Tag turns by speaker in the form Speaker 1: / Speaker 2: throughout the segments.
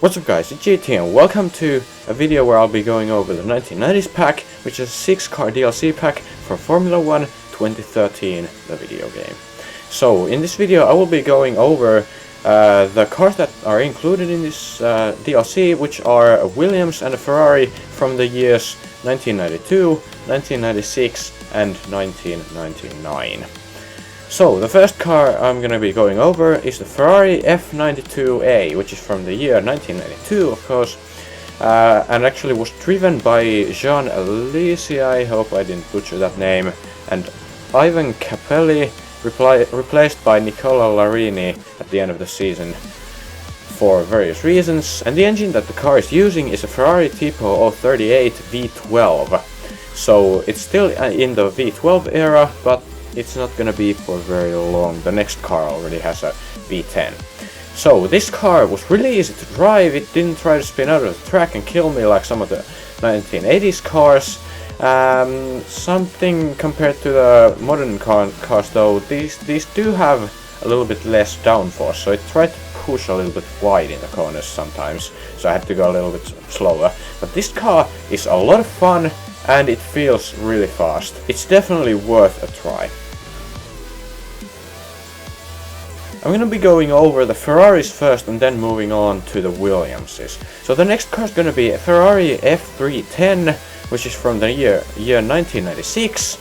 Speaker 1: What's up guys, it's GT and welcome to a video where I'll be going over the 1990s pack, which is a 6-car DLC pack for Formula 1 2013, the video game. So in this video I will be going over the cars that are included in this DLC, which are a Williams and a Ferrari from the years 1992, 1996 and 1999. So, the first car I'm gonna be going over is the Ferrari F310, which is from the year 1992, of course, and actually was driven by Jean Alesi, I hope I didn't butcher that name, and Ivan Capelli, replaced by Nicola Larini at the end of the season for various reasons. And the engine that the car is using is a Ferrari Tipo 038 V12, so it's still in the V12 era, but it's not gonna be for very long. The next car already has a V10. So this car was really easy to drive. It didn't try to spin out of the track and kill me like some of the 1980s cars. Something compared to the modern cars though, these do have a little bit less downforce, so it tried to push a little bit wide in the corners sometimes, so I had to go a little bit slower. But this car is a lot of fun and it feels really fast. It's definitely worth a try. I'm gonna be going over the Ferraris first and then moving on to the Williamses. So the next car is gonna be a Ferrari F310, which is from the year 1996.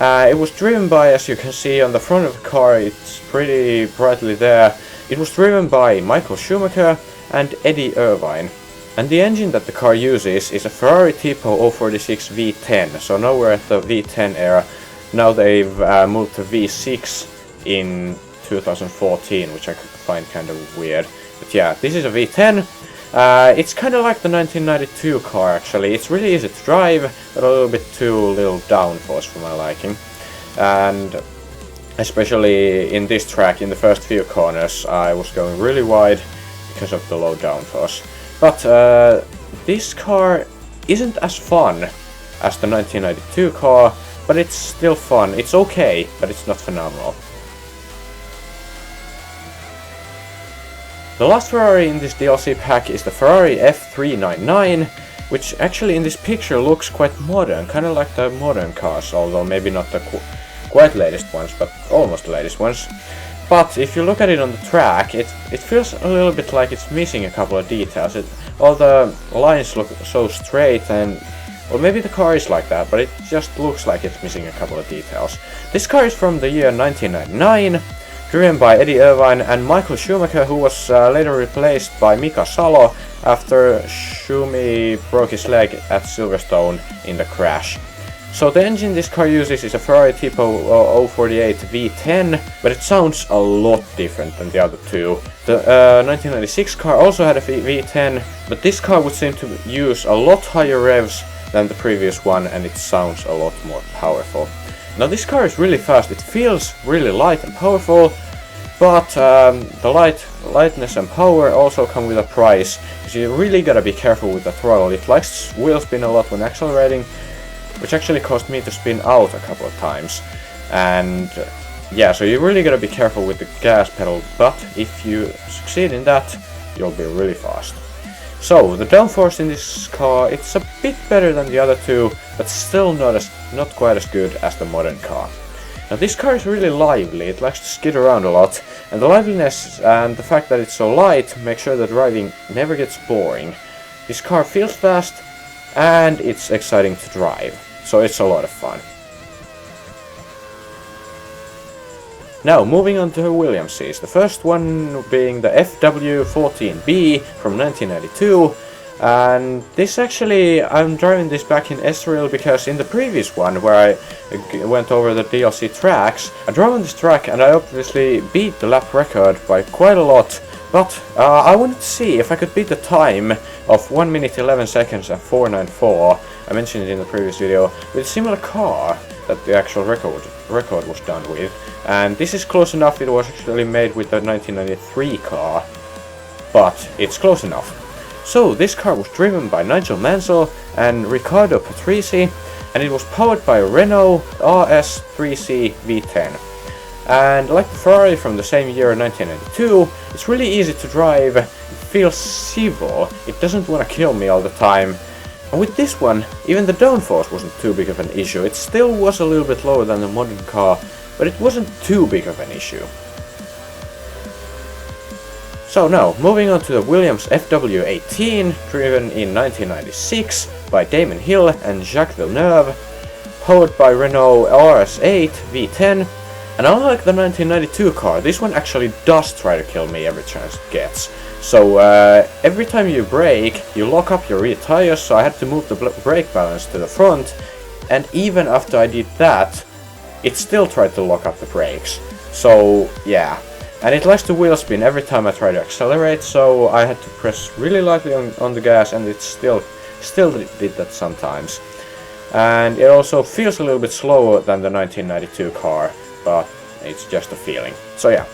Speaker 1: It was driven by, as you can see on the front of the car, it's pretty brightly there. It was driven by Michael Schumacher and Eddie Irvine. And the engine that the car uses is a Ferrari Tipo 046 V10, so now we're at the V10 era. Now they've moved to V6 in 2014, which I find kind of weird. But yeah, this is a V10. It's kind of like the 1992 car actually. It's really easy to drive, but a little bit too little downforce for my liking. And especially in this track, in the first few corners, I was going really wide because of the low downforce. But this car isn't as fun as the 1992 car, but it's still fun. It's okay, but it's not phenomenal. The last Ferrari in this DLC pack is the Ferrari F399, which actually in this picture looks quite modern, kind of like the modern cars, although maybe not the quite latest ones, but almost the latest ones. But if you look at it on the track, it feels a little bit like it's missing a couple of details. All the lines look so straight, and well, maybe the car is like that, but it just looks like it's missing a couple of details. This car is from the year 1999, driven by Eddie Irvine and Michael Schumacher, who was later replaced by Mika Salo after Schumi broke his leg at Silverstone in the crash. So the engine this car uses is a Ferrari Tipo 048 V10, but it sounds a lot different than the other two. The 1996 car also had a V10, but this car would seem to use a lot higher revs than the previous one, and it sounds a lot more powerful. Now this car is really fast, it feels really light and powerful, but the lightness and power also come with a price, because you really gotta be careful with the throttle. It likes to wheel spin a lot when accelerating, which actually caused me to spin out a couple of times. And yeah, so you really gotta be careful with the gas pedal, but if you succeed in that, you'll be really fast. So the downforce in this car, it's a bit better than the other two, but still not quite as good as the modern car. Now this car is really lively, it likes to skid around a lot, and the liveliness and the fact that it's so light makes sure that driving never gets boring. This car feels fast and it's exciting to drive, so it's a lot of fun. Now, moving on to the Williamses, the first one being the FW14B from 1992, and this actually, I'm driving this back in Israel because in the previous one, where I went over the DLC tracks, I drove on this track and I obviously beat the lap record by quite a lot, but I wanted to see if I could beat the time of 1 minute 11 seconds and 494, I mentioned it in the previous video, with a similar car that the actual record was done with. And this is close enough. It was actually made with the 1993 car, but it's close enough. So this car was driven by Nigel Mansell and Riccardo Patrese, and it was powered by a Renault RS3C V10. And like the Ferrari from the same year, 1992, it's really easy to drive, feels civil. It doesn't want to kill me all the time. And with this one, even the downforce wasn't too big of an issue. It still was a little bit lower than the modern car, but it wasn't too big of an issue. So now, moving on to the Williams FW18, driven in 1996 by Damon Hill and Jacques Villeneuve, powered by Renault RS8 V10, and unlike the 1992 car, this one actually does try to kill me every chance it gets. So every time you brake, you lock up your rear tires, so I had to move the brake balance to the front, and even after I did that, it still tried to lock up the brakes. So yeah, and it likes to wheel spin every time I try to accelerate, so I had to press really lightly on the gas, and it still did that sometimes. And it also feels a little bit slower than the 1992 car, but it's just a feeling. So yeah.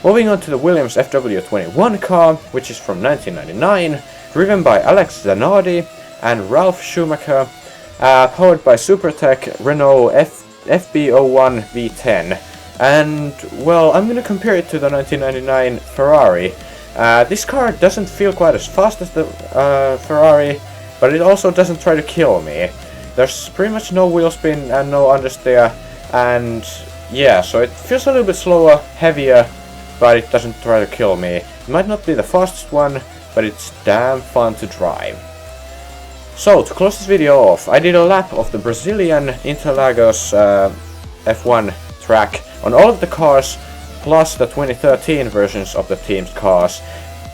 Speaker 1: Moving on to the Williams FW21 car, which is from 1999, driven by Alex Zanardi and Ralph Schumacher, powered by Supertech Renault FB01 V10. And, well, I'm gonna compare it to the 1999 Ferrari. This car doesn't feel quite as fast as the Ferrari, but it also doesn't try to kill me. There's pretty much no wheel spin and no understeer, and yeah, so it feels a little bit slower, heavier, but it doesn't try to kill me. It might not be the fastest one, but it's damn fun to drive. So, to close this video off, I did a lap of the Brazilian Interlagos F1 track on all of the cars, plus the 2013 versions of the team's cars,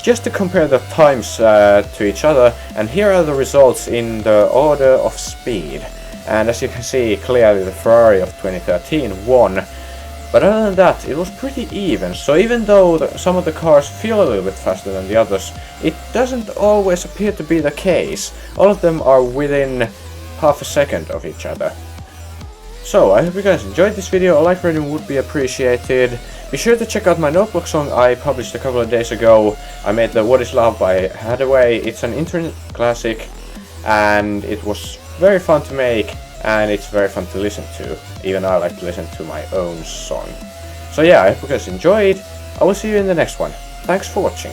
Speaker 1: just to compare the times to each other, and here are the results in the order of speed. And as you can see, clearly the Ferrari of 2013 won. But other than that, it was pretty even, so even though some of the cars feel a little bit faster than the others, it doesn't always appear to be the case. All of them are within half a second of each other. So, I hope you guys enjoyed this video. A like rating would be appreciated. Be sure to check out my notebook song I published a couple of days ago. I made the What Is Love by Hathaway. It's an internet classic, and it was very fun to make, and it's very fun to listen to. Even I like to listen to my own song. So yeah, I hope you guys enjoyed. I will see you in the next one. Thanks for watching.